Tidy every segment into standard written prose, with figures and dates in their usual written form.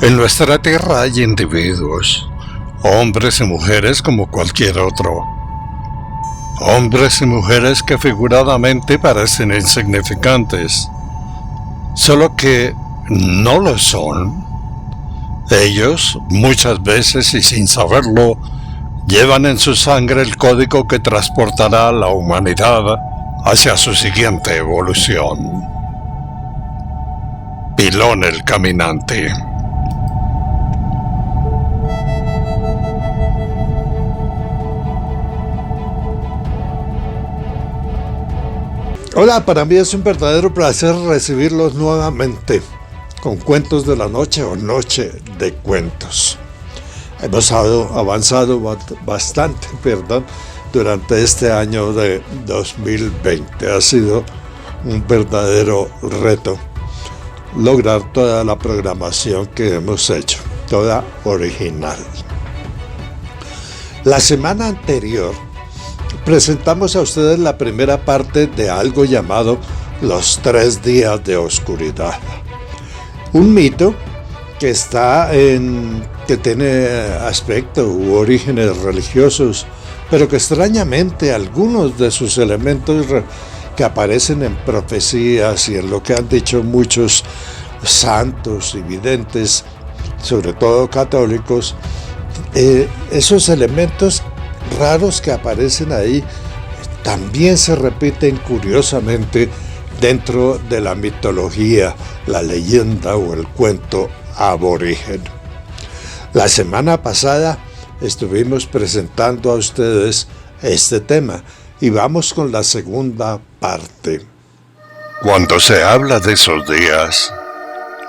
En nuestra tierra hay individuos, hombres y mujeres como cualquier otro. Hombres y mujeres que figuradamente parecen insignificantes, solo que no lo son. Ellos, muchas veces y sin saberlo, llevan en su sangre el código que transportará a la humanidad hacia su siguiente evolución. Pilón el Caminante. Hola, para mí es un verdadero placer recibirlos nuevamente con Cuentos de la Noche o Noche de Cuentos. Hemos avanzado bastante, durante este año de 2020. Ha sido un verdadero reto lograr toda la programación que hemos hecho, toda original. La semana anterior presentamos a ustedes la primera parte de algo llamado Los 3 días de oscuridad. Un mito que que tiene aspecto u orígenes religiosos, pero que extrañamente algunos de sus elementos que aparecen en profecías y en lo que han dicho muchos santos y videntes, sobre todo católicos, esos elementos raros que aparecen ahí también se repiten curiosamente dentro de la mitología, la leyenda o el cuento aborigen. La semana pasada estuvimos presentando a ustedes este tema y vamos con la segunda parte. Cuando se habla de esos días,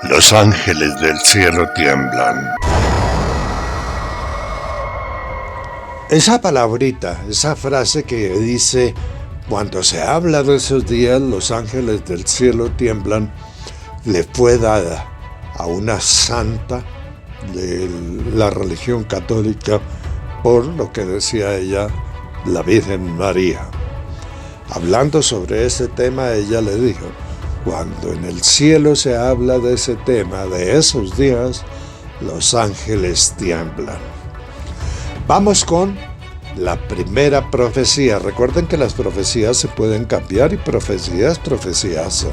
los ángeles del cielo tiemblan. Esa palabrita, esa frase que dice, cuando se habla de esos días, los ángeles del cielo tiemblan, le fue dada a una santa de la religión católica, por lo que decía ella, la Virgen María. Hablando sobre ese tema, ella le dijo, cuando en el cielo se habla de ese tema, de esos días, los ángeles tiemblan. Vamos con la primera profecía. Recuerden que las profecías se pueden cambiar y profecías son.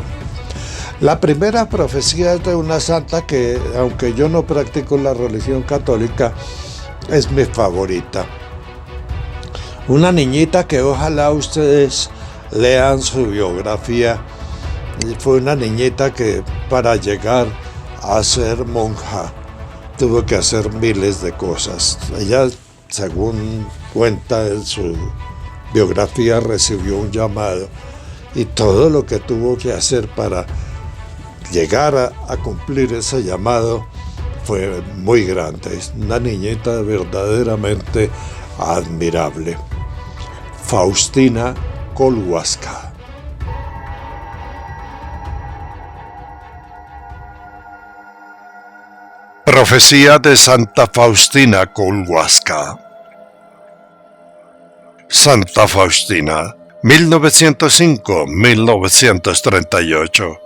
La primera profecía es de una santa que, aunque yo no practico la religión católica, es mi favorita. Una niñita que ojalá ustedes lean su biografía. Fue una niñita que para llegar a ser monja tuvo que hacer miles de cosas. Ella, según cuenta en su biografía, recibió un llamado y todo lo que tuvo que hacer para llegar a cumplir ese llamado fue muy grande. Es una niñita verdaderamente admirable. Faustina Kowalska. Profecía de Santa Faustina Kowalska. Santa Faustina, 1905-1938.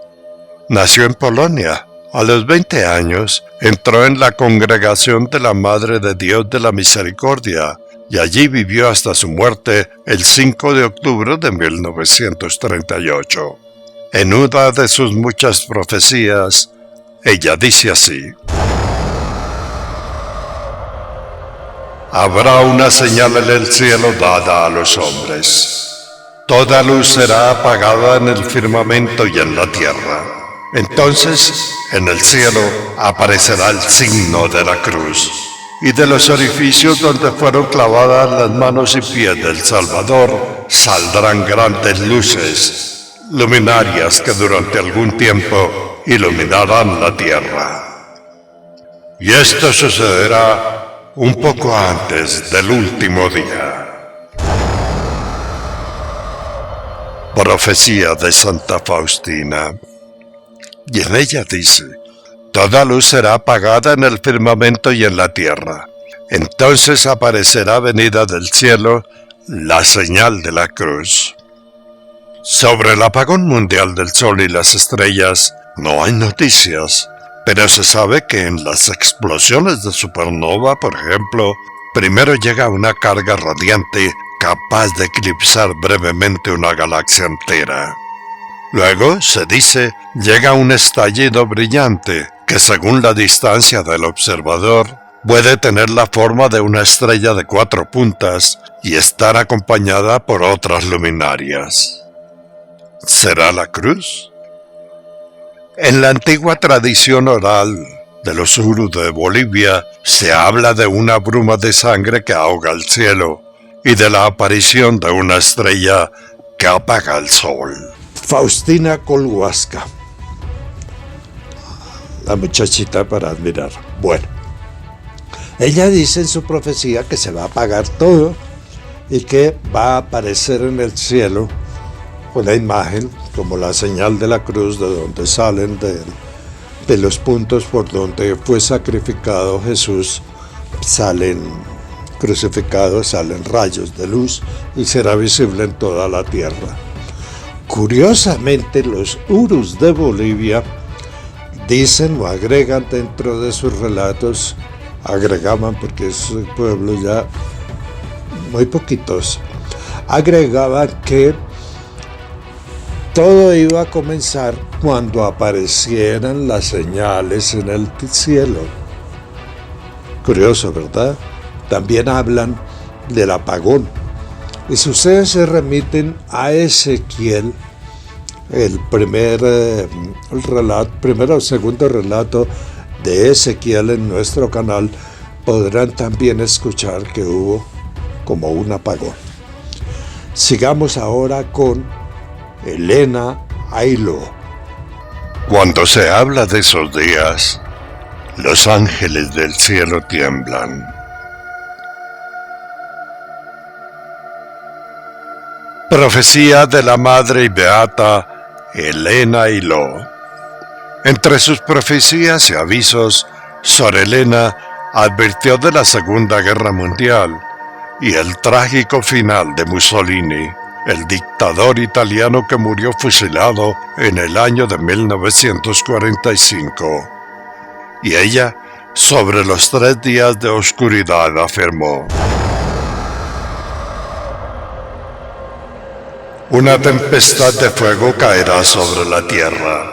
Nació en Polonia. A los 20 años entró en la congregación de la Madre de Dios de la Misericordia y allí vivió hasta su muerte el 5 de octubre de 1938. En una de sus muchas profecías, ella dice así: habrá una señal en el cielo dada a los hombres. Toda luz será apagada en el firmamento y en la tierra. Entonces, en el cielo aparecerá el signo de la cruz, y de los orificios donde fueron clavadas las manos y pies del Salvador saldrán grandes luces, luminarias que durante algún tiempo iluminarán la tierra. Y esto sucederá un poco antes del último día. Profecía de Santa Faustina. Y en ella dice: toda luz será apagada en el firmamento y en la tierra. Entonces aparecerá venida del cielo la señal de la cruz. Sobre el apagón mundial del sol y las estrellas no hay noticias, Pero se sabe que en las explosiones de supernova, por ejemplo, primero llega una carga radiante capaz de eclipsar brevemente una galaxia entera. Luego, se dice, llega un estallido brillante que, según la distancia del observador, puede tener la forma de una estrella de 4 puntas y estar acompañada por otras luminarias. ¿Será la cruz? En la antigua tradición oral de los urus de Bolivia se habla de una bruma de sangre que ahoga el cielo y de la aparición de una estrella que apaga el sol. Faustina Colhuasca, la muchachita para admirar. Bueno, ella dice en su profecía que se va a apagar todo y que va a aparecer en el cielo una imagen como la señal de la cruz, de donde salen de los puntos por donde fue sacrificado Jesús, salen crucificados, salen rayos de luz y será visible en toda la tierra. Curiosamente, los urus de Bolivia dicen o agregan dentro de sus relatos, agregaban porque es un pueblo ya muy poquitos, agregaban que todo iba a comenzar cuando aparecieran las señales en el cielo. Curioso, ¿verdad? También hablan del apagón. Y si ustedes se remiten a Ezequiel, el primero o segundo relato de Ezequiel en nuestro canal, podrán también escuchar que hubo como un apagón. Sigamos ahora con Elena Ailó. Cuando se habla de esos días, los ángeles del cielo tiemblan. Profecía de la madre y beata Elena Ailó. Entre sus profecías y avisos, Sor Elena advirtió de la Segunda Guerra Mundial y el trágico final de Mussolini, el dictador italiano que murió fusilado en el año de 1945. Y ella, sobre los 3 días de oscuridad, afirmó: una tempestad de fuego caerá sobre la tierra.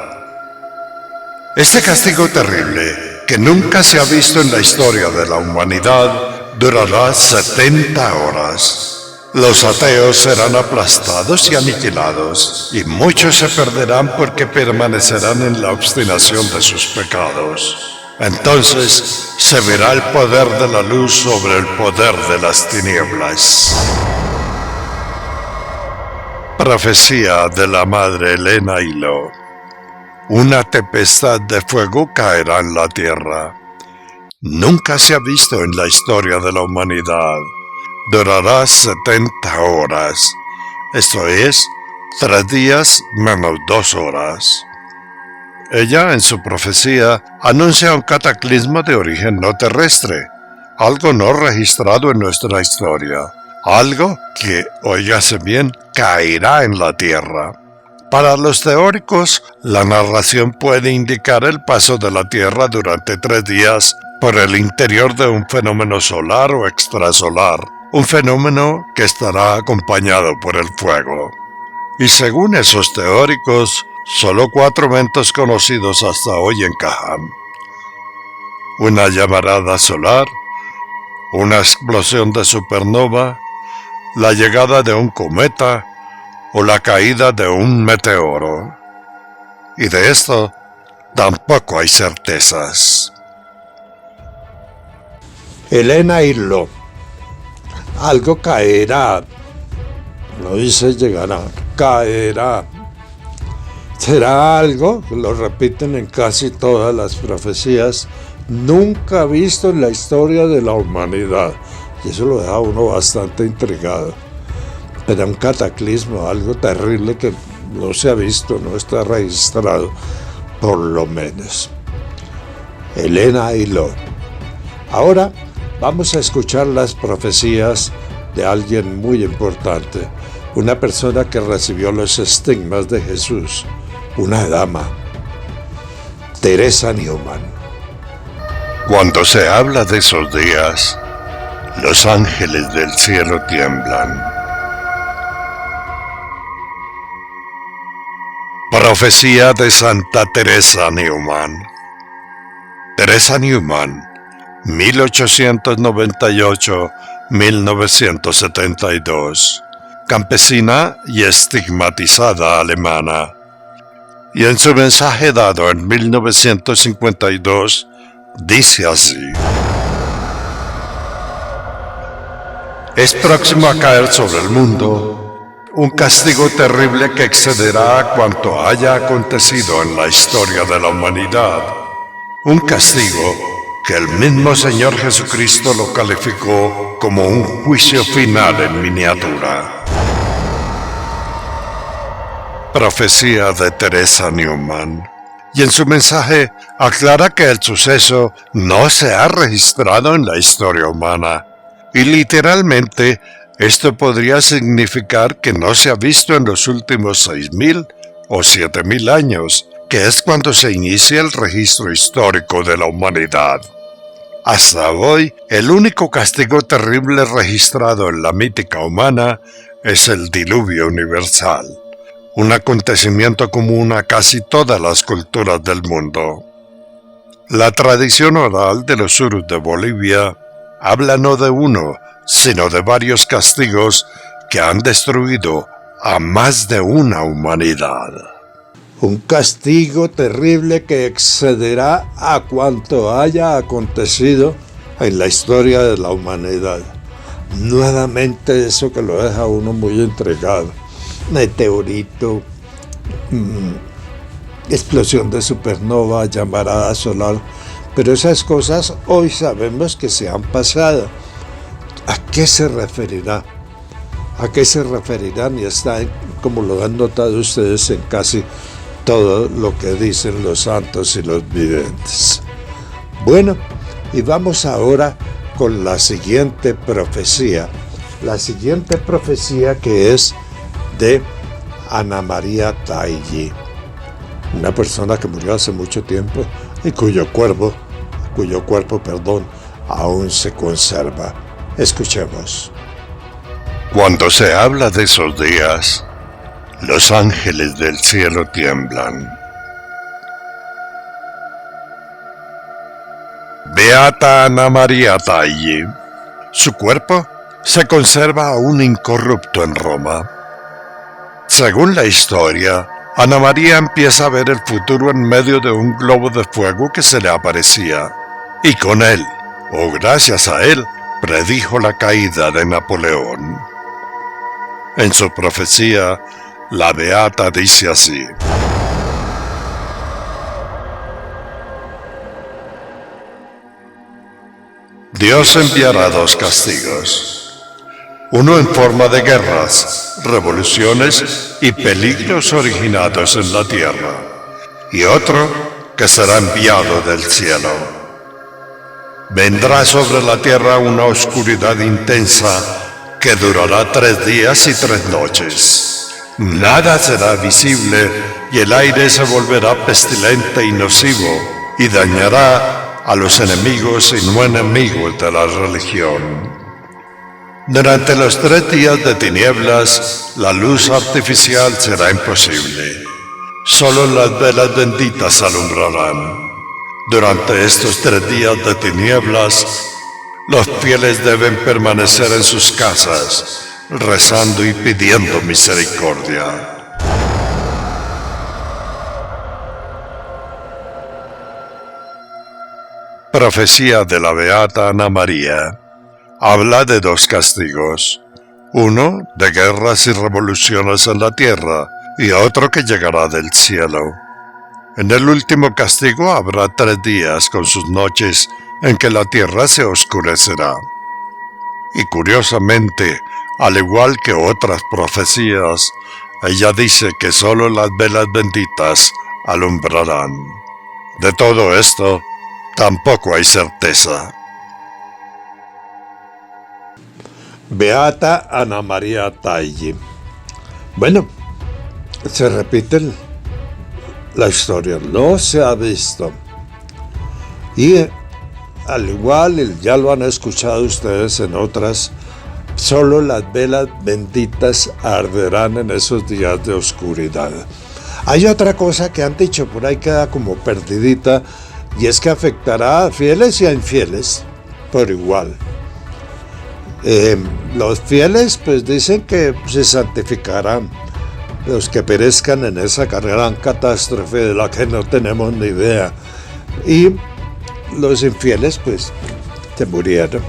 Este castigo terrible, que nunca se ha visto en la historia de la humanidad, durará 70 horas. Los ateos serán aplastados y aniquilados, y muchos se perderán porque permanecerán en la obstinación de sus pecados. Entonces se verá el poder de la luz sobre el poder de las tinieblas. Profecía de la madre Elena Ailó. Una tempestad de fuego caerá en la tierra. Nunca se ha visto en la historia de la humanidad. Durará 70 horas, esto es, 3 días menos 2 horas. Ella, en su profecía, anuncia un cataclismo de origen no terrestre, algo no registrado en nuestra historia, algo que, óigase bien, caerá en la Tierra. Para los teóricos, la narración puede indicar el paso de la Tierra durante 3 días por el interior de un fenómeno solar o extrasolar, un fenómeno que estará acompañado por el fuego. Y según esos teóricos, solo 4 eventos conocidos hasta hoy encajan: una llamarada solar, una explosión de supernova, la llegada de un cometa o la caída de un meteoro. Y de esto tampoco hay certezas. Elena Ailó. Algo caerá, no dice llegará, caerá. Será algo, lo repiten en casi todas las profecías, nunca visto en la historia de la humanidad. Y eso lo deja a uno bastante intrigado. Pero un cataclismo, algo terrible que no se ha visto, no está registrado, por lo menos. Elena Ailó. Ahora vamos a escuchar las profecías de alguien muy importante, una persona que recibió los estigmas de Jesús, una dama. Teresa Newman. Cuando se habla de esos días, los ángeles del cielo tiemblan. Profecía de Santa Teresa Newman. Teresa Newman, 1898-1972, campesina y estigmatizada alemana. Y en su mensaje dado en 1952, dice así: es próximo a caer sobre el mundo un castigo terrible que excederá a cuanto haya acontecido en la historia de la humanidad. Un castigo que el mismo Señor Jesucristo lo calificó como un juicio final en miniatura. Profecía de Teresa Newman. Y en su mensaje aclara que el suceso no se ha registrado en la historia humana. Y literalmente, esto podría significar que no se ha visto en los últimos 6.000 o 7.000 años, que es cuando se inicia el registro histórico de la humanidad. Hasta hoy, el único castigo terrible registrado en la mítica humana es el diluvio universal, un acontecimiento común a casi todas las culturas del mundo. La tradición oral de los urus de Bolivia habla no de uno, sino de varios castigos que han destruido a más de una humanidad. Un castigo terrible que excederá a cuanto haya acontecido en la historia de la humanidad. Nuevamente eso que lo deja uno muy entregado. Meteorito, explosión de supernova, llamarada solar. Pero esas cosas hoy sabemos que se han pasado. ¿A qué se referirá? ¿A qué se referirán? Y está, como lo han notado ustedes, en casi todo lo que dicen los santos y los videntes. Bueno, y vamos ahora con la siguiente profecía. La siguiente profecía, que es de Ana María Taigi, una persona que murió hace mucho tiempo y cuyo cuerpo, aún se conserva. Escuchemos. Cuando se habla de esos días, los ángeles del cielo tiemblan. Beata Ana María Taigi. Su cuerpo se conserva aún incorrupto en Roma. Según la historia, Ana María empieza a ver el futuro en medio de un globo de fuego que se le aparecía, y con él, o gracias a él, predijo la caída de Napoleón. En su profecía, la beata dice así: Dios enviará dos castigos, uno en forma de guerras, revoluciones y peligros originados en la tierra, y otro que será enviado del cielo. Vendrá sobre la tierra una oscuridad intensa que durará 3 días y 3 noches. Nada será visible y el aire se volverá pestilente y nocivo y dañará a los enemigos y no enemigos de la religión. Durante los 3 días de tinieblas, la luz artificial será imposible. Solo las velas benditas alumbrarán. Durante estos 3 días de tinieblas, los fieles deben permanecer en sus casas, rezando y pidiendo misericordia. Profecía de la beata Ana María. Habla de 2 castigos, uno de guerras y revoluciones en la tierra, y otro que llegará del cielo. En el último castigo habrá 3 días con sus noches en que la tierra se oscurecerá. Y curiosamente, al igual que otras profecías, ella dice que solo las velas benditas alumbrarán. De todo esto, tampoco hay certeza. Beata Ana María Taigi. Bueno, se repiten la historia no se ha visto. Y al igual, y ya lo han escuchado ustedes en otras, solo las velas benditas arderán en esos días de oscuridad. Hay otra cosa que han dicho, por ahí queda como perdidita, y es que afectará a fieles y a infieles por igual. Los fieles pues dicen que se santificarán, los que perezcan en esa gran catástrofe de la que no tenemos ni idea, y los infieles pues se murieron.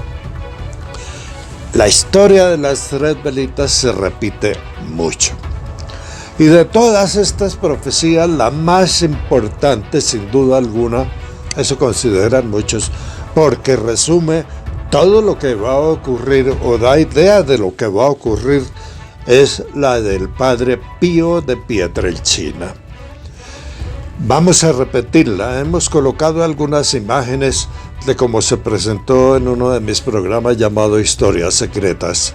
La historia de las tres velitas se repite mucho. Y de todas estas profecías, la más importante, sin duda alguna, eso consideran muchos, porque resume todo lo que va a ocurrir o da idea de lo que va a ocurrir, es la del Padre Pío de Pietrelcina. Vamos a repetirla. Hemos colocado algunas imágenes de cómo se presentó en uno de mis programas llamado Historias Secretas.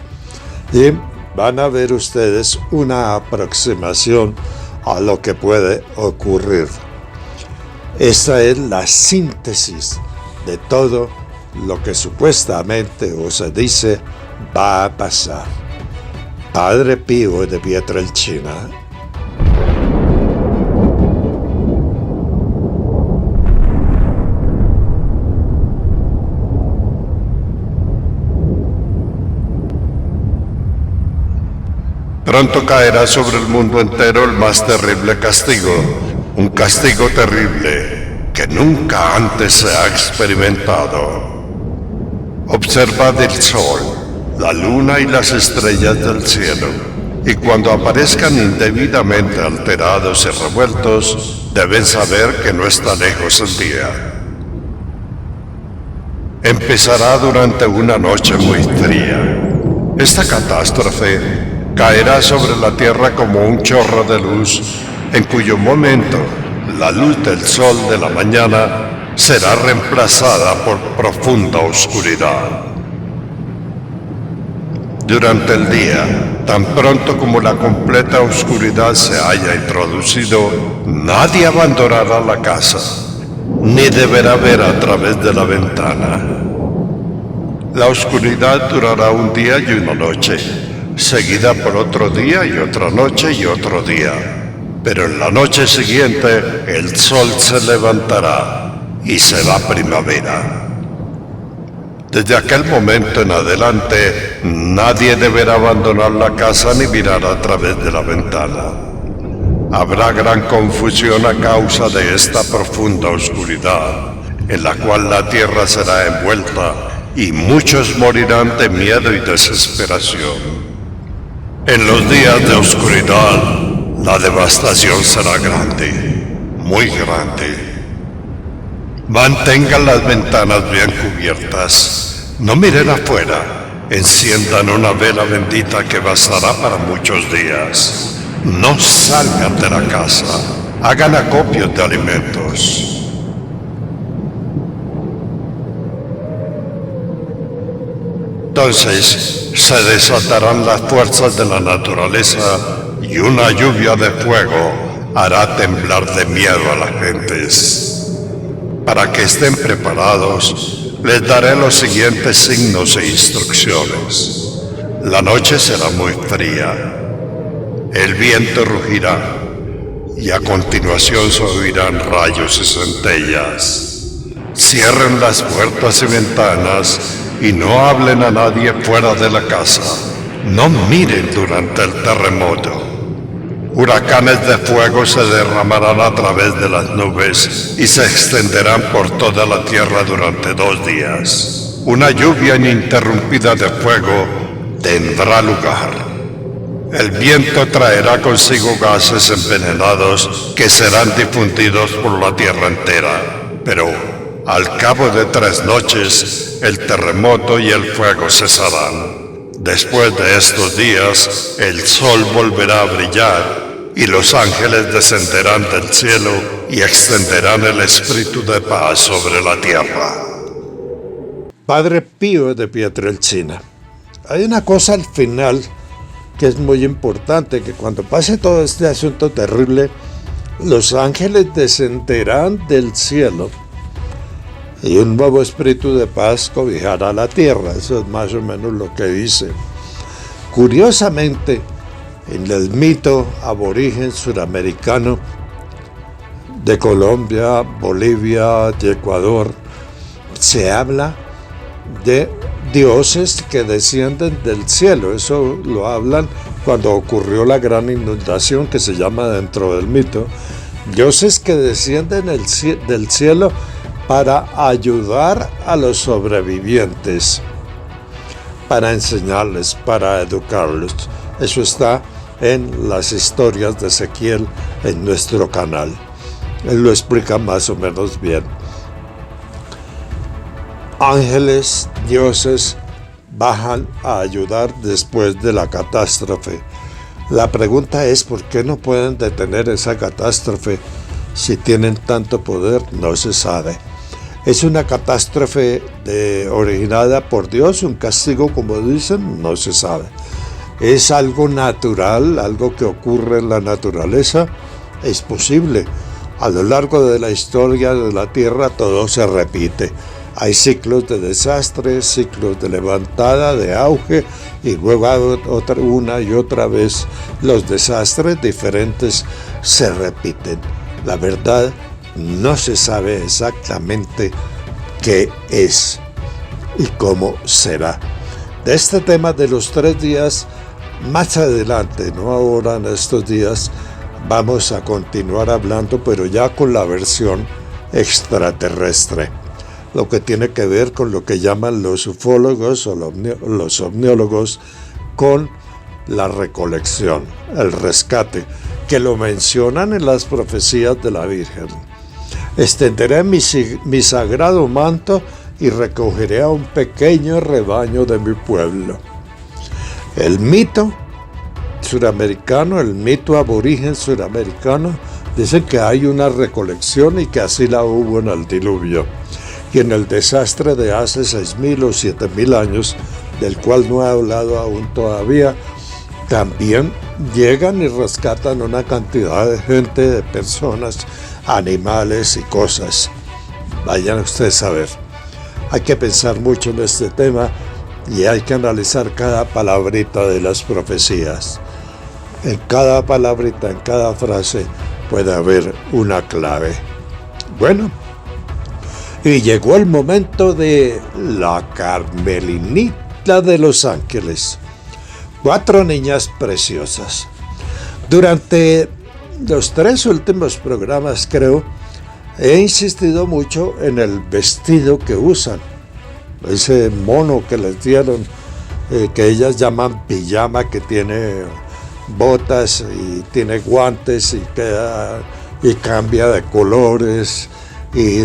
Y van a ver ustedes una aproximación a lo que puede ocurrir. Esta es la síntesis de todo lo que supuestamente o se dice va a pasar. Padre Pío de Pietrelcina. Pronto caerá sobre el mundo entero el más terrible castigo, un castigo terrible que nunca antes se ha experimentado. Observad el sol, la luna y las estrellas del cielo, y cuando aparezcan indebidamente alterados y revueltos, deben saber que no está lejos el día. Empezará durante una noche muy fría. Esta catástrofe caerá sobre la tierra como un chorro de luz, en cuyo momento la luz del sol de la mañana será reemplazada por profunda oscuridad. Durante el día, tan pronto como la completa oscuridad se haya introducido, nadie abandonará la casa, ni deberá ver a través de la ventana. La oscuridad durará un día y una noche, seguida por otro día y otra noche y otro día. Pero en la noche siguiente el sol se levantará y será primavera. Desde aquel momento en adelante, nadie deberá abandonar la casa ni mirar a través de la ventana. Habrá gran confusión a causa de esta profunda oscuridad, en la cual la tierra será envuelta y muchos morirán de miedo y desesperación. En los días de oscuridad, la devastación será grande, muy grande. Mantengan las ventanas bien cubiertas, no miren afuera, enciendan una vela bendita que bastará para muchos días. No salgan de la casa, hagan acopios de alimentos. Entonces se desatarán las fuerzas de la naturaleza y una lluvia de fuego hará temblar de miedo a las gentes. Para que estén preparados, les daré los siguientes signos e instrucciones. La noche será muy fría, el viento rugirá y a continuación se oirán rayos y centellas. Cierren las puertas y ventanas y no hablen a nadie fuera de la casa. No miren durante el terremoto. Huracanes de fuego se derramarán a través de las nubes y se extenderán por toda la tierra durante 2 días. Una lluvia ininterrumpida de fuego tendrá lugar. El viento traerá consigo gases envenenados que serán difundidos por la tierra entera, pero al cabo de 3 noches, el terremoto y el fuego cesarán. Después de estos días, el sol volverá a brillar y los ángeles descenderán del cielo y extenderán el espíritu de paz sobre la tierra. Padre Pío de Pietrelcina. Hay una cosa al final que es muy importante, que cuando pase todo este asunto terrible, los ángeles descenderán del cielo y un nuevo espíritu de paz cobijará la tierra. Eso es más o menos lo que dice. Curiosamente, en el mito aborigen suramericano de Colombia, Bolivia y Ecuador, se habla de dioses que descienden del cielo. Eso lo hablan cuando ocurrió la gran inundación, que se llama dentro del mito. Dioses que descienden del cielo para ayudar a los sobrevivientes, para enseñarles, para educarlos. Eso está en las historias de Ezequiel en nuestro canal. Él lo explica más o menos bien. Ángeles, dioses, bajan a ayudar después de la catástrofe. La pregunta es, ¿por qué no pueden detener esa catástrofe si tienen tanto poder? No se sabe. ¿Es una catástrofe originada por Dios, un castigo como dicen? No se sabe. ¿Es algo natural, algo que ocurre en la naturaleza? Es posible. A lo largo de la historia de la Tierra todo se repite. Hay ciclos de desastres, ciclos de levantada, de auge, y luego una y otra vez los desastres diferentes se repiten. La verdad, no se sabe exactamente qué es y cómo será. De este tema de los 3 días, más adelante, no ahora en estos días, vamos a continuar hablando, pero ya con la versión extraterrestre. Lo que tiene que ver con lo que llaman los ufólogos o los ovniólogos con la recolección, el rescate, que lo mencionan en las profecías de la Virgen. Extenderé mi sagrado manto y recogeré a un pequeño rebaño de mi pueblo. El mito suramericano, el mito aborigen suramericano, dice que hay una recolección y que así la hubo en el diluvio. Y en el desastre de hace 6.000 o 7.000 años, del cual no he hablado aún todavía, también llegan y rescatan una cantidad de gente, de personas, animales y cosas. Vayan ustedes a ver. Hay que pensar mucho en este tema y hay que analizar cada palabrita de las profecías. En cada palabrita, en cada frase, puede haber una clave. Bueno, y llegó el momento de la Carmelinita de Los Ángeles. 4 niñas preciosas. Durante los 3 últimos programas, creo, he insistido mucho en el vestido que usan. Ese mono que les dieron, que ellas llaman pijama, que tiene botas y tiene guantes y cambia de colores. Y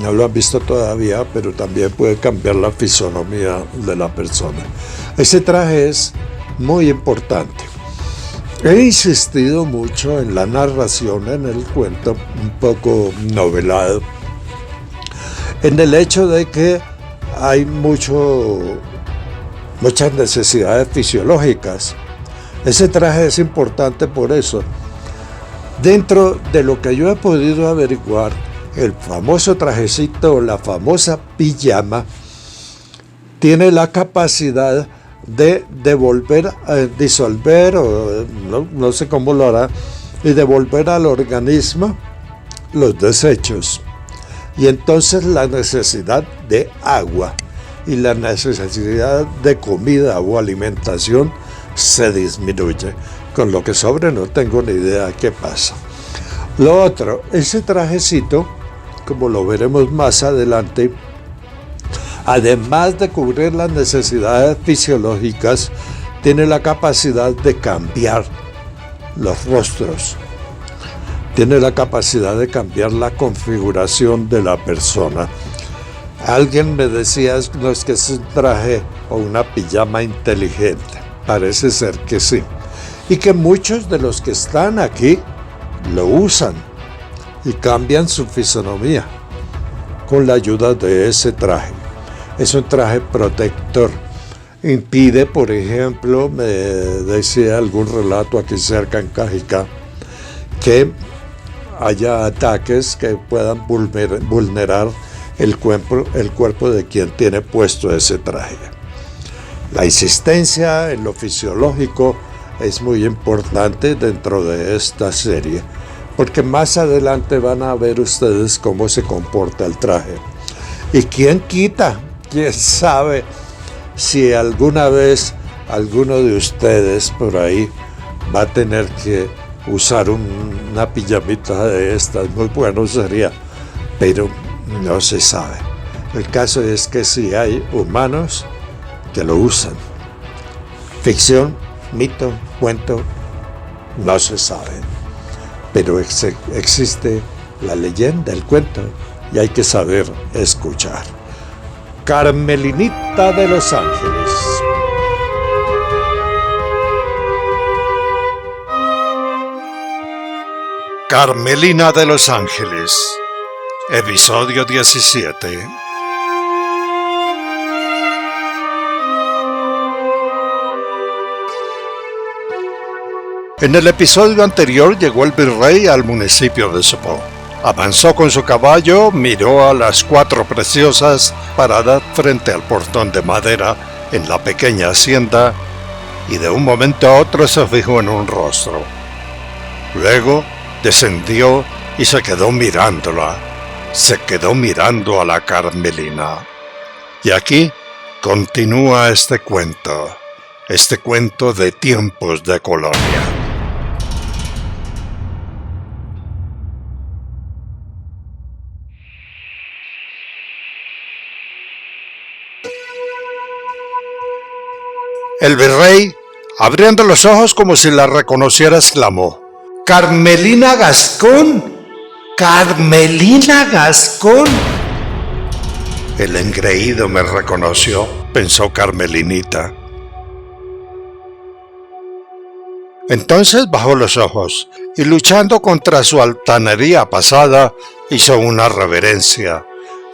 no lo han visto todavía, pero también puede cambiar la fisonomía de la persona. Ese traje es muy importante. He insistido mucho en la narración, en el cuento un poco novelado, en el hecho de que hay muchas necesidades fisiológicas. Ese traje es importante por eso. Dentro de lo que yo he podido averiguar, el famoso trajecito, la famosa pijama, tiene la capacidad de disolver, o no sé cómo lo hará, y devolver al organismo los desechos. Y entonces la necesidad de agua y la necesidad de comida o alimentación se disminuye. Con lo que sobre no tengo ni idea qué pasa. Lo otro, ese trajecito, como lo veremos más adelante, además de cubrir las necesidades fisiológicas, tiene la capacidad de cambiar los rostros, tiene la capacidad de cambiar la configuración de la persona. Alguien me decía, no es que es un traje o una pijama inteligente. Parece ser que sí. Y que muchos de los que están aquí lo usan y cambian su fisonomía con la ayuda de ese traje. Es un traje protector. Impide, por ejemplo, me decía algún relato aquí cerca en Cajicá, que haya ataques que puedan vulnerar el cuerpo de quien tiene puesto ese traje. La insistencia en lo fisiológico es muy importante dentro de esta serie, porque más adelante van a ver ustedes cómo se comporta el traje. ¿Y quién quita? ¿Quién sabe si alguna vez alguno de ustedes por ahí va a tener que usar una pijamita de estas? Muy bueno sería, pero no se sabe. El caso es que sí hay humanos que lo usan. Ficción, mito, cuento, no se sabe. Pero existe la leyenda, el cuento, y hay que saber escuchar. Carmelinita de los Ángeles. Carmelina de los Ángeles, episodio 17. En el episodio anterior llegó el virrey al municipio de Sopó. Avanzó con su caballo, miró a las 4 preciosas paradas frente al portón de madera en la pequeña hacienda y de un momento a otro se fijó en un rostro. Luego descendió y se quedó mirándola. Se quedó mirando a la Carmelina. Y aquí continúa este cuento de tiempos de colonia. El virrey, abriendo los ojos como si la reconociera, exclamó: ¡Carmelina Gascón! ¡Carmelina Gascón! El engreído me reconoció, pensó Carmelinita. Entonces bajó los ojos y, luchando contra su altanería pasada, hizo una reverencia,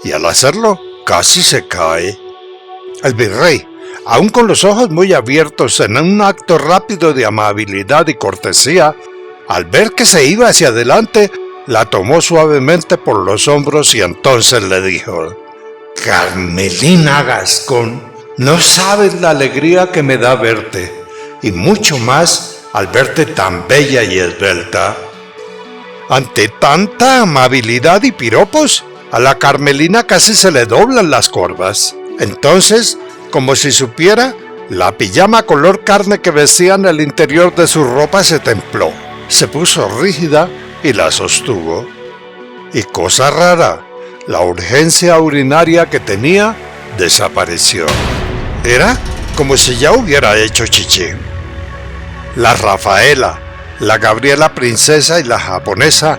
y al hacerlo casi se cae. El virrey, aún con los ojos muy abiertos en un acto rápido de amabilidad y cortesía, al ver que se iba hacia adelante, la tomó suavemente por los hombros y entonces le dijo: Carmelina Gascón, no sabes la alegría que me da verte, y mucho más al verte tan bella y esbelta. Ante tanta amabilidad y piropos, a la Carmelina casi se le doblan las corvas. Entonces, como si supiera, la pijama color carne que vestía en el interior de su ropa se templó, se puso rígida y la sostuvo. Y cosa rara, la urgencia urinaria que tenía desapareció. Era como si ya hubiera hecho chichi. La Rafaela, la Gabriela princesa y la japonesa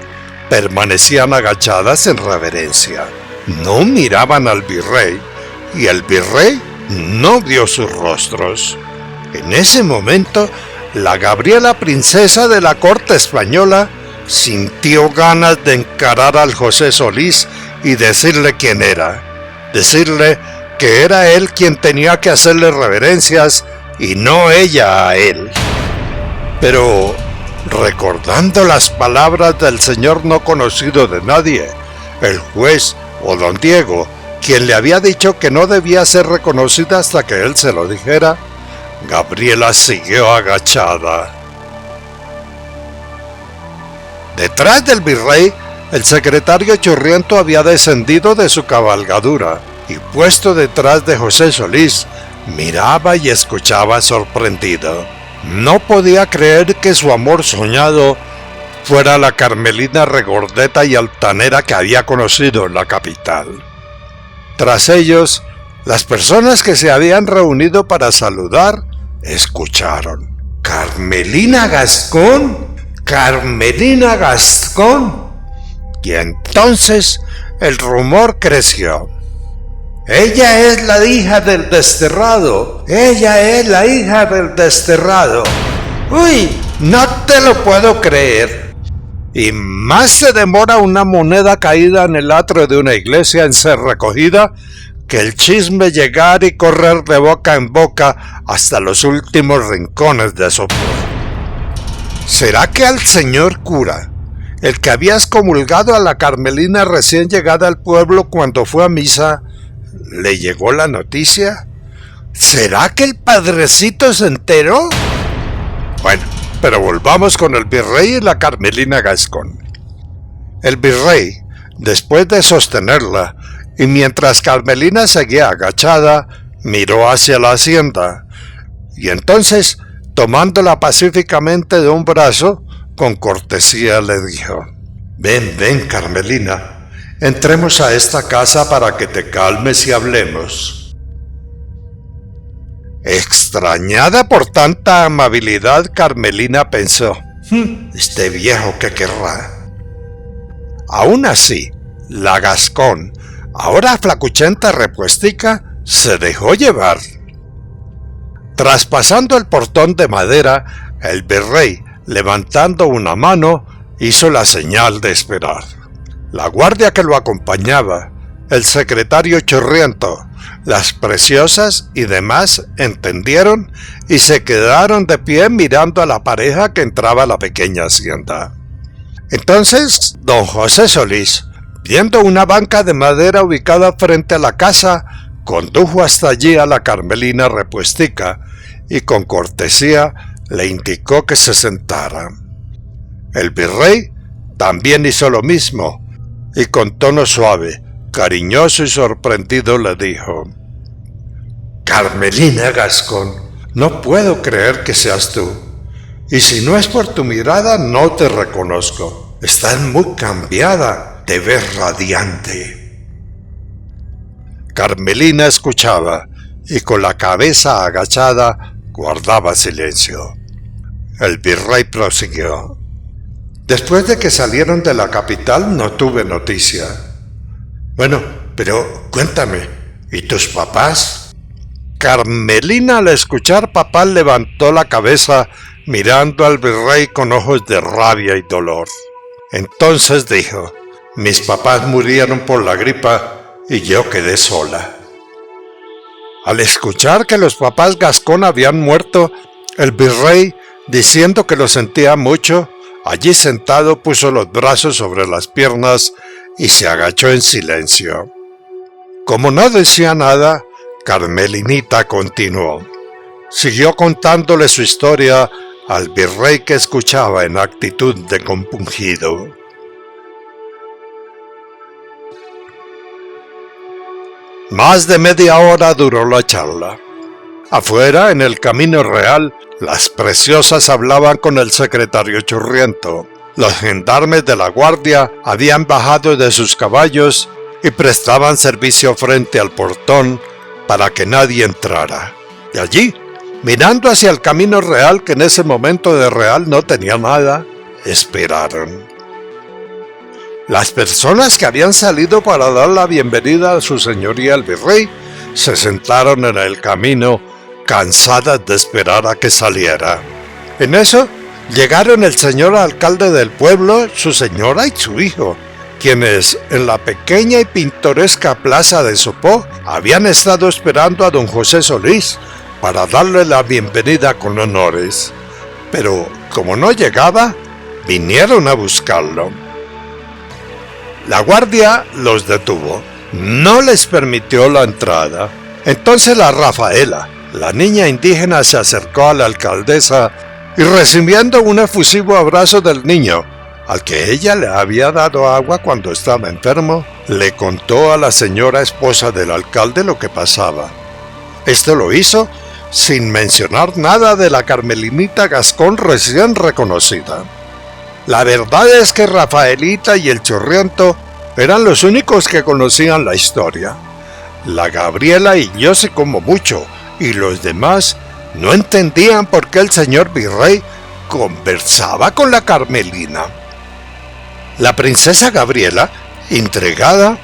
permanecían agachadas en reverencia. No miraban al virrey, y el virrey no vio sus rostros. En ese momento, la Gabriela princesa de la corte española sintió ganas de encarar al José Solís y decirle quién era. Decirle que era él quien tenía que hacerle reverencias y no ella a él. Pero, recordando las palabras del señor no conocido de nadie, el juez o don Diego, quien le había dicho que no debía ser reconocida hasta que él se lo dijera, Gabriela siguió agachada. Detrás del virrey, el secretario Churriento había descendido de su cabalgadura y, puesto detrás de José Solís, miraba y escuchaba sorprendido. No podía creer que su amor soñado fuera la Carmelina regordeta y altanera que había conocido en la capital. Tras ellos, las personas que se habían reunido para saludar escucharon: ¡Carmelina Gascón! ¡Carmelina Gascón! Y entonces el rumor creció. ¡Ella es la hija del desterrado! ¡Ella es la hija del desterrado! ¡Uy! ¡No te lo puedo creer! Y más se demora una moneda caída en el atrio de una iglesia en ser recogida que el chisme llegar y correr de boca en boca hasta los últimos rincones de Sopó. ¿Será que al señor cura, el que había excomulgado a la Carmelina recién llegada al pueblo cuando fue a misa, ¿le llegó la noticia? ¿Será que el padrecito se enteró? Bueno, pero volvamos con el virrey y la Carmelina Gascón. El virrey, después de sostenerla, y mientras Carmelina seguía agachada, miró hacia la hacienda, y entonces, tomándola pacíficamente de un brazo, con cortesía le dijo: «Ven, ven, Carmelina, entremos a esta casa para que te calmes y hablemos». Extrañada por tanta amabilidad, Carmelina pensó: «Este viejo, ¿qué querrá?». Aún así, la Gascón, ahora flacuchenta repuestica, se dejó llevar. Traspasando el portón de madera, el virrey, levantando una mano, hizo la señal de esperar. La guardia que lo acompañaba, el secretario Churriento, las preciosas y demás entendieron y se quedaron de pie mirando a la pareja que entraba a la pequeña hacienda. Entonces, don José Solís, viendo una banca de madera ubicada frente a la casa, condujo hasta allí a la Carmelina repuestica y con cortesía le indicó que se sentara. El virrey también hizo lo mismo y con tono suave, cariñoso y sorprendido le dijo: «Carmelina Gascón, no puedo creer que seas tú. Y si no es por tu mirada, no te reconozco. Estás muy cambiada, te ves radiante». Carmelina escuchaba y con la cabeza agachada guardaba silencio. El virrey prosiguió: «Después de que salieron de la capital no tuve noticia». «Bueno, pero cuéntame, ¿y tus papás?». Carmelina, al escuchar papá, levantó la cabeza mirando al virrey con ojos de rabia y dolor. Entonces dijo: «Mis papás murieron por la gripa y yo quedé sola». Al escuchar que los papás Gascón habían muerto, el virrey, diciendo que lo sentía mucho, allí sentado puso los brazos sobre las piernas y se agachó en silencio. Como no decía nada, Carmelinita continuó. Siguió contándole su historia al virrey, que escuchaba en actitud de compungido. Más de media hora duró la charla. Afuera, en el camino real, las preciosas hablaban con el secretario Churriento. Los gendarmes de la guardia habían bajado de sus caballos y prestaban servicio frente al portón para que nadie entrara. De allí, mirando hacia el camino real, que en ese momento de real no tenía nada, esperaron. Las personas que habían salido para dar la bienvenida a su señoría el virrey se sentaron en el camino, cansadas de esperar a que saliera. En eso llegaron el señor alcalde del pueblo, su señora y su hijo, quienes en la pequeña y pintoresca plaza de Sopó habían estado esperando a don José Solís para darle la bienvenida con honores. Pero como no llegaba, vinieron a buscarlo. La guardia los detuvo, no les permitió la entrada. Entonces la Rafaela, la niña indígena, se acercó a la alcaldesa y, recibiendo un efusivo abrazo del niño, al que ella le había dado agua cuando estaba enfermo, le contó a la señora esposa del alcalde lo que pasaba. Esto lo hizo sin mencionar nada de la Carmelinita Gascón recién reconocida. La verdad es que Rafaelita y el Churriento eran los únicos que conocían la historia. La Gabriela y yo sí como mucho, y los demás no entendían por qué el señor virrey conversaba con la Carmelina. La princesa Gabriela, intrigada,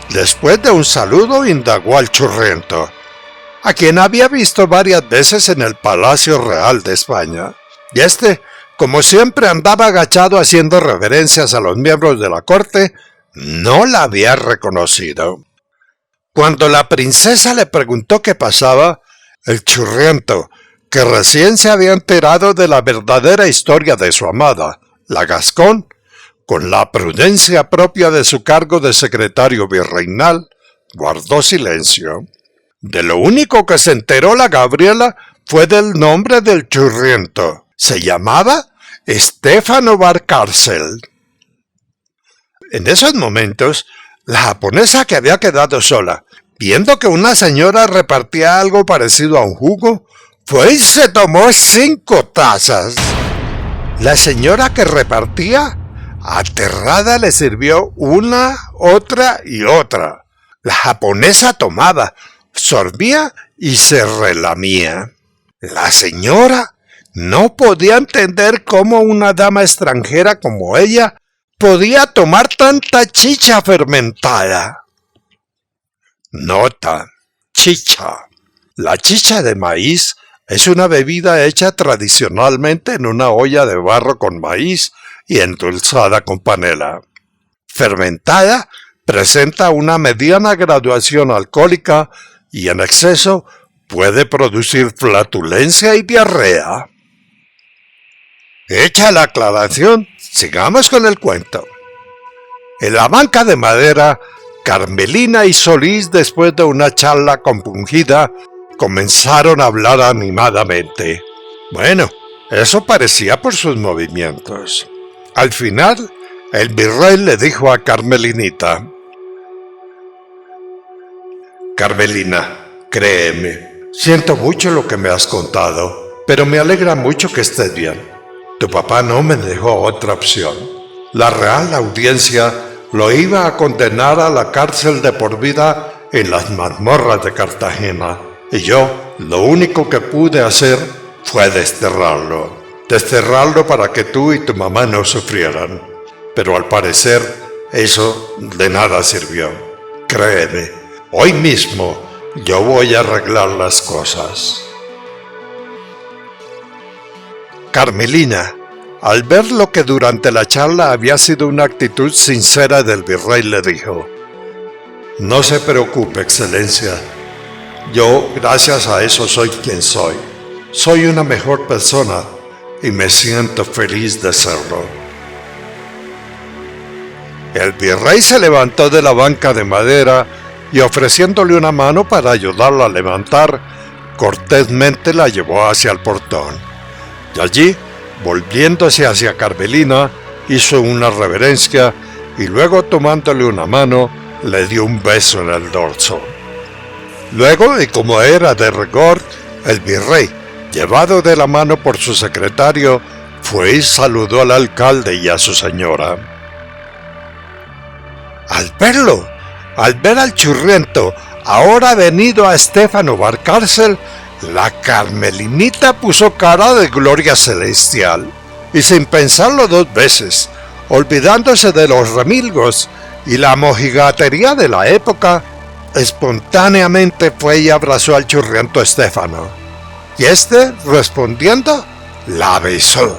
después de un saludo, indagó al Churriento, a quien había visto varias veces en el Palacio Real de España, y este, como siempre, andaba agachado haciendo reverencias a los miembros de la corte, no la había reconocido. Cuando la princesa le preguntó qué pasaba, el Churriento, que recién se había enterado de la verdadera historia de su amada, la Gascón, con la prudencia propia de su cargo de secretario virreinal, guardó silencio. De lo único que se enteró la Gabriela fue del nombre del churriento. Se llamaba Stefano Valcárcel. En esos momentos, la japonesa, que había quedado sola, viendo que una señora repartía algo parecido a un jugo, fue y se tomó 5 tazas. La señora que repartía, aterrada, le sirvió una, otra y otra. La japonesa tomaba, sorbía y se relamía. La señora no podía entender cómo una dama extranjera como ella podía tomar tanta chicha fermentada. Nota: chicha. La chicha de maíz es una bebida hecha tradicionalmente en una olla de barro con maíz y endulzada con panela. Fermentada, presenta una mediana graduación alcohólica y en exceso puede producir flatulencia y diarrea. Hecha la aclaración, sigamos con el cuento. En la banca de madera, Carmelina y Solís, después de una charla compungida, comenzaron a hablar animadamente. Bueno, eso parecía por sus movimientos. Al final, el virrey le dijo a Carmelinita: Carmelina, créeme, siento mucho lo que me has contado, pero me alegra mucho que estés bien. Tu papá no me dejó otra opción. La Real Audiencia lo iba a condenar a la cárcel de por vida en las mazmorras de Cartagena, y yo lo único que pude hacer fue desterrarlo para que tú y tu mamá no sufrieran. Pero al parecer eso de nada sirvió. Créeme, hoy mismo yo voy a arreglar las cosas. Carmelina, al ver lo que durante la charla había sido una actitud sincera del virrey, le dijo: No se preocupe, excelencia. Yo, gracias a eso, soy quien soy. Soy una mejor persona y me siento feliz de serlo. El virrey se levantó de la banca de madera y, ofreciéndole una mano para ayudarla a levantar, cortésmente la llevó hacia el portón. Y allí, volviéndose hacia Carmelina, hizo una reverencia y luego, tomándole una mano, le dio un beso en el dorso. Luego, y como era de rigor, el virrey, llevado de la mano por su secretario, fue y saludó al alcalde y a su señora. Al ver al churriento, ahora venido a Stefano Valcárcel, la Carmelinita puso cara de gloria celestial, y sin pensarlo 2 veces, olvidándose de los remilgos y la mojigatería de la época, espontáneamente fue y abrazó al churriento Stefano, y éste, respondiendo, la besó.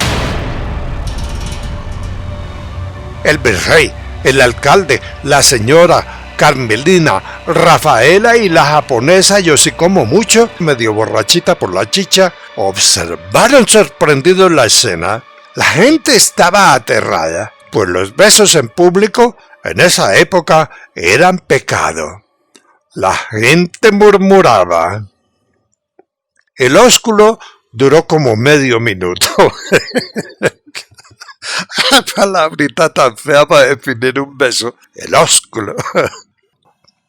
El virrey, el alcalde, la señora Carmelina, Rafaela y la japonesa, yo sí como mucho, medio borrachita por la chicha, observaron sorprendidos la escena. La gente estaba aterrada, pues los besos en público en esa época eran pecado. La gente murmuraba. El ósculo duró como medio minuto. Palabrita tan fea para definir un beso. El ósculo.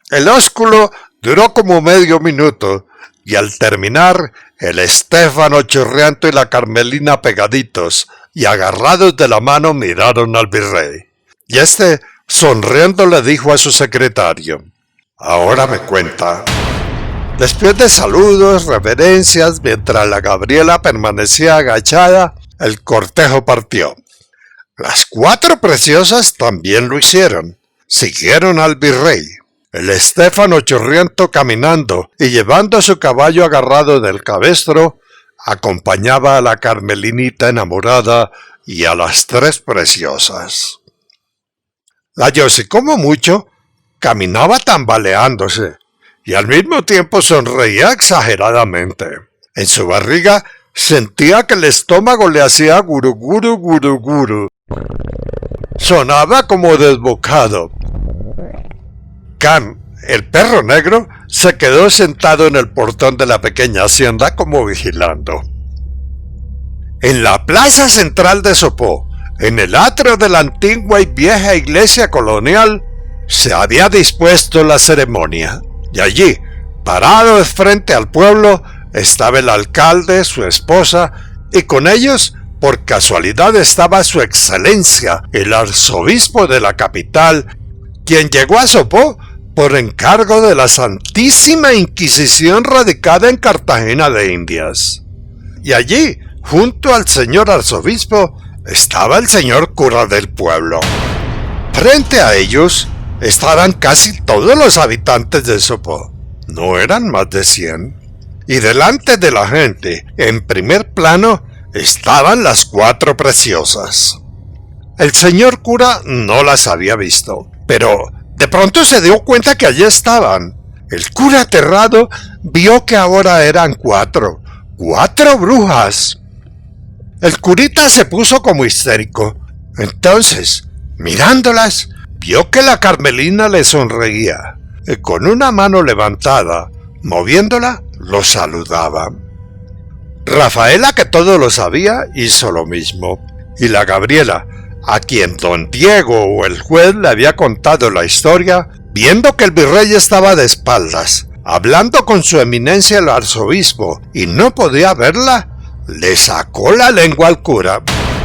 El ósculo duró como medio minuto, y al terminar, el Stefano churriento y la Carmelina, pegaditos y agarrados de la mano, miraron al virrey. Y este, sonriendo, le dijo a su secretario: Ahora me cuenta. Después de saludos, reverencias, mientras la Gabriela permanecía agachada, el cortejo partió. Las 4 preciosas también lo hicieron. Siguieron al virrey. El Stefano churriento, caminando y llevando a su caballo agarrado del cabestro, acompañaba a la Carmelinita enamorada y a las 3 preciosas. La Yossi, como mucho, caminaba tambaleándose y al mismo tiempo sonreía exageradamente. En su barriga sentía que el estómago le hacía guruguru guruguru. sonaba como desbocado. Can, el perro negro, se quedó sentado en el portón de la pequeña hacienda como vigilando. En la plaza central de Sopó, en el atrio de la antigua y vieja iglesia colonial, se había dispuesto la ceremonia, y allí, parados frente al pueblo, estaba el alcalde, su esposa, y con ellos, por casualidad, estaba su excelencia, el arzobispo de la capital, quien llegó a Sopó por encargo de la Santísima Inquisición radicada en Cartagena de Indias. Y allí, junto al señor arzobispo, estaba el señor cura del pueblo. Frente a ellos estaban casi todos los habitantes de Sopó. No eran más de 100. Y delante de la gente, en primer plano, estaban las 4 preciosas. El señor cura no las había visto, pero de pronto se dio cuenta que allí estaban. El cura aterrado vio que ahora eran 4 brujas. El curita se puso como histérico. Entonces, mirándolas, vio que la Carmelina le sonreía y con una mano levantada, moviéndola, lo saludaba. Rafaela, que todo lo sabía, hizo lo mismo, y la Gabriela, a quien don Diego o el juez le había contado la historia, viendo que el virrey estaba de espaldas, hablando con su eminencia el arzobispo, y no podía verla, le sacó la lengua al cura.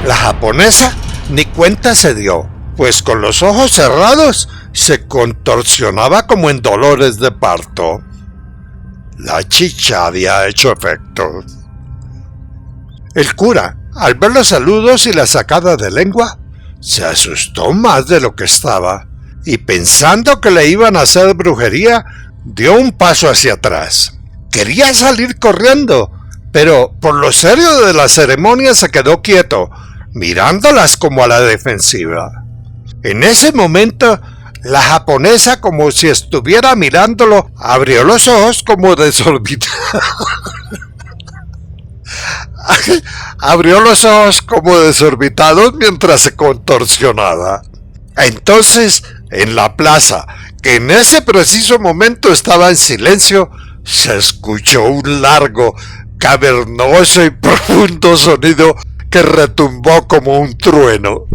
La japonesa ni cuenta se dio, pues con los ojos cerrados se contorsionaba como en dolores de parto. La chicha había hecho efecto. El cura, al ver los saludos y la sacada de lengua, se asustó más de lo que estaba, y pensando que le iban a hacer brujería, dio un paso hacia atrás. Quería salir corriendo, pero por lo serio de la ceremonia se quedó quieto, mirándolas como a la defensiva. En ese momento, la japonesa, como si estuviera mirándolo, abrió los ojos como desorbitada. Abrió los ojos como desorbitados mientras se contorsionaba. Entonces, en la plaza, que en ese preciso momento estaba en silencio, se escuchó un largo, cavernoso y profundo sonido que retumbó como un trueno.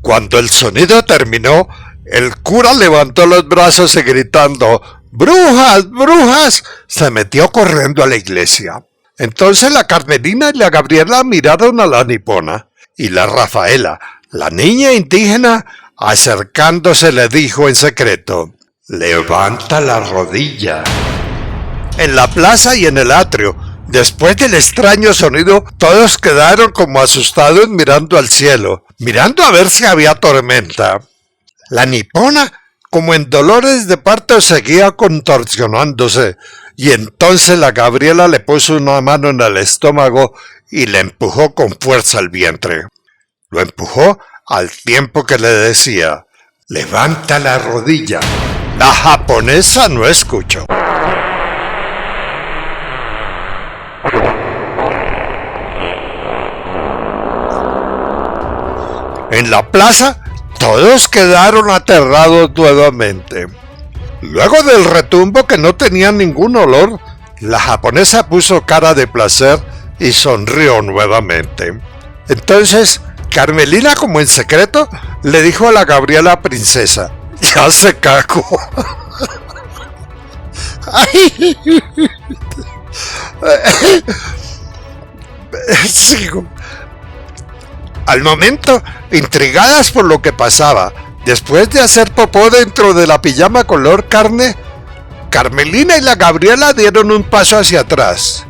Cuando el sonido terminó, el cura levantó los brazos y gritando ¡Brujas! ¡Brujas!, se metió corriendo a la iglesia. Entonces la Carmelina y la Gabriela miraron a la nipona, y la Rafaela, la niña indígena, acercándose le dijo en secreto: «Levanta la rodilla». En la plaza y en el atrio, después del extraño sonido, todos quedaron como asustados mirando al cielo, mirando a ver si había tormenta. La nipona, como en dolores de parto, seguía contorsionándose, y entonces la Gabriela le puso una mano en el estómago y le empujó con fuerza el vientre. Lo empujó al tiempo que le decía: «Levanta la rodilla». La japonesa no escuchó. En la plaza, todos quedaron aterrados nuevamente. Luego del retumbo, que no tenía ningún olor, la japonesa puso cara de placer y sonrió nuevamente. Entonces, Carmelina, como en secreto, le dijo a la Gabriela princesa: «Ya se cagó». Sigo. Al momento, intrigadas por lo que pasaba, después de hacer popó dentro de la pijama color carne, Carmelina y la Gabriela dieron un paso hacia atrás,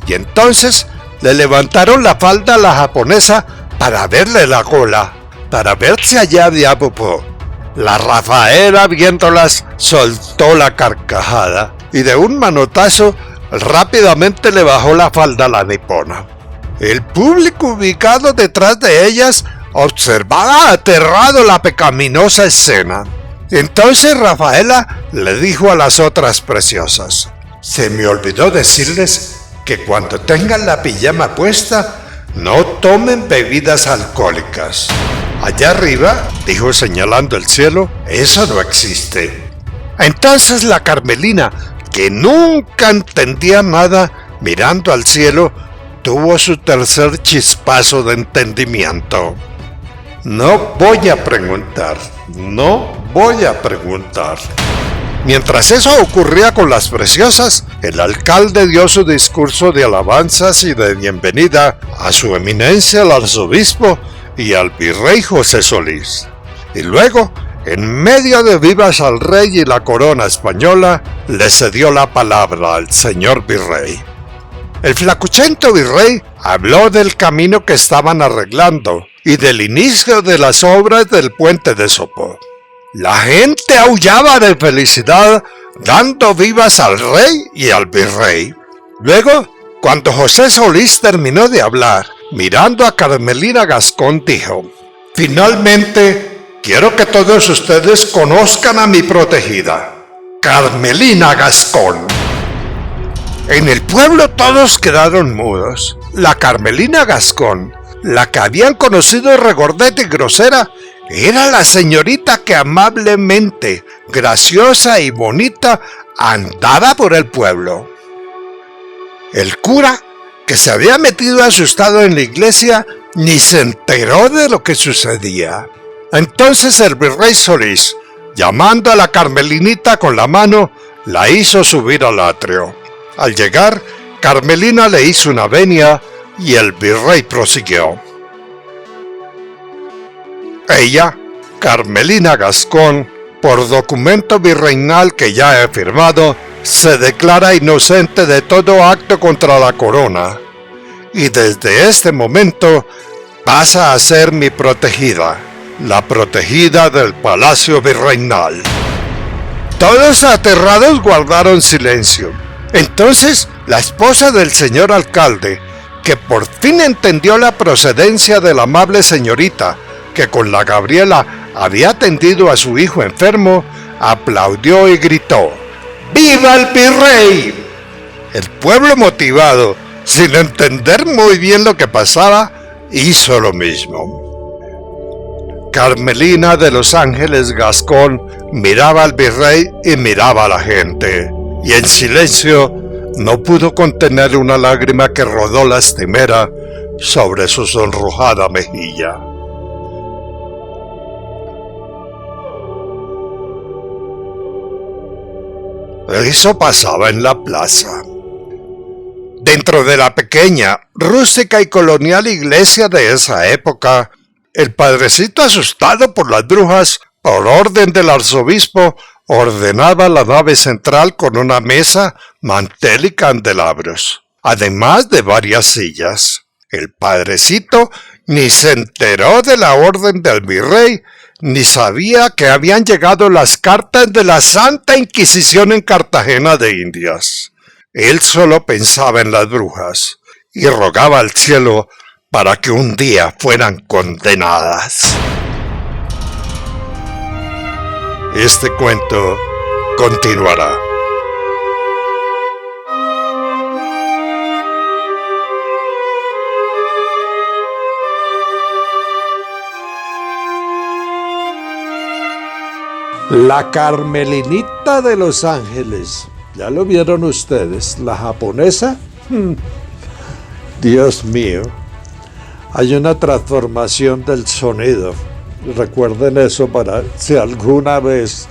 y entonces le levantaron la falda a la japonesa para verle la cola, para ver si allá había popó. La Rafaela, viéndolas, soltó la carcajada, y de un manotazo rápidamente le bajó la falda a la nipona. El público ubicado detrás de ellas observaba aterrado la pecaminosa escena. Entonces Rafaela le dijo a las otras preciosas: «Se me olvidó decirles que cuando tengan la pijama puesta, no tomen bebidas alcohólicas. Allá arriba, dijo señalando el cielo, eso no existe. Entonces la Carmelina, que nunca entendía nada, mirando al cielo, tuvo su tercer chispazo de entendimiento. No voy a preguntar. Mientras eso ocurría con las preciosas, el alcalde dio su discurso de alabanzas y de bienvenida a su eminencia el arzobispo y al virrey José Solís. Y luego, en medio de vivas al rey y la corona española, le cedió la palabra al señor virrey. El flacuchento virrey habló del camino que estaban arreglando y del inicio de las obras del puente de Sopó. La gente aullaba de felicidad, dando vivas al rey y al virrey. Luego, cuando José Solís terminó de hablar, mirando a Carmelina Gascón, dijo: finalmente, quiero que todos ustedes conozcan a mi protegida, Carmelina Gascón. En el pueblo todos quedaron mudos. La Carmelina Gascón, la que habían conocido regordeta y grosera, era la señorita que amablemente, graciosa y bonita, andaba por el pueblo. El cura, que se había metido asustado en la iglesia, ni se enteró de lo que sucedía. Entonces el virrey Solís, llamando a la Carmelinita con la mano, la hizo subir al atrio. Al llegar, Carmelina le hizo una venia y el virrey prosiguió. Ella, Carmelina Gascón, por documento virreinal que ya he firmado, se declara inocente de todo acto contra la corona, y desde este momento pasa a ser mi protegida, la protegida del palacio virreinal. Todos aterrados guardaron silencio. Entonces la esposa del señor alcalde, que por fin entendió la procedencia de la amable señorita, que con la Gabriela había atendido a su hijo enfermo, aplaudió y gritó: ¡Viva el virrey! El pueblo, motivado, sin entender muy bien lo que pasaba, hizo lo mismo. Carmelina de los Ángeles Gascón miraba al virrey y miraba a la gente, y en silencio no pudo contener una lágrima que rodó lastimera sobre su sonrojada mejilla. Eso pasaba en la plaza. Dentro de la pequeña, rústica y colonial iglesia de esa época, el padrecito, asustado por las brujas, por orden del arzobispo, ordenaba la nave central con una mesa, mantel y candelabros, además de varias sillas. El padrecito ni se enteró de la orden del virrey, ni sabía que habían llegado las cartas de la Santa Inquisición en Cartagena de Indias. Él solo pensaba en las brujas y rogaba al cielo para que un día fueran condenadas. Este cuento continuará. La Carmelinita de Los Ángeles. ¿Ya lo vieron ustedes? La japonesa. Dios mío. Hay una transformación del sonido. Recuerden eso para si alguna vez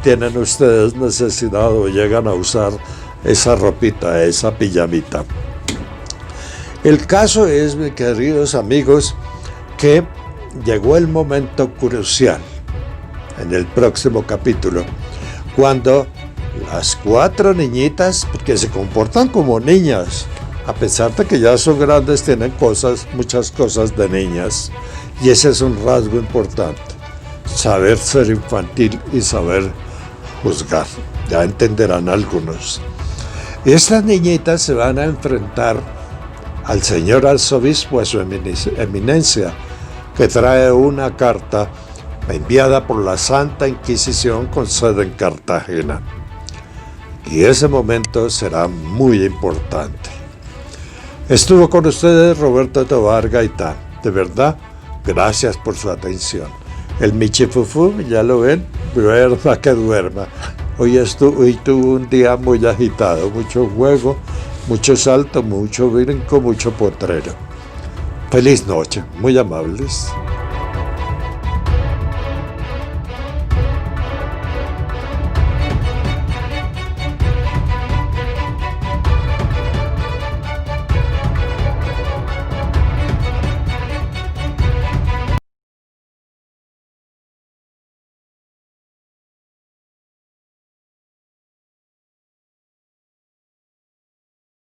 tienen ustedes necesidad o llegan a usar esa ropita, esa pijamita. El caso es, mis queridos amigos, que llegó el momento crucial en el próximo capítulo, cuando las 4 niñitas, que se comportan como niñas, a pesar de que ya son grandes, tienen muchas cosas de niñas, y ese es un rasgo importante, saber ser infantil y saber juzgar, ya entenderán algunos. Estas niñitas se van a enfrentar al señor arzobispo, a su eminencia, que trae una carta enviada por la Santa Inquisición con sede en Cartagena. Y ese momento será muy importante. Estuvo con ustedes Roberto Tobar Gaitán. De verdad, gracias por su atención. El Michifufú, ya lo ven, duerma que duerma. Hoy tuvo un día muy agitado, mucho juego, mucho salto, mucho brinco, mucho potrero. Feliz noche, muy amables.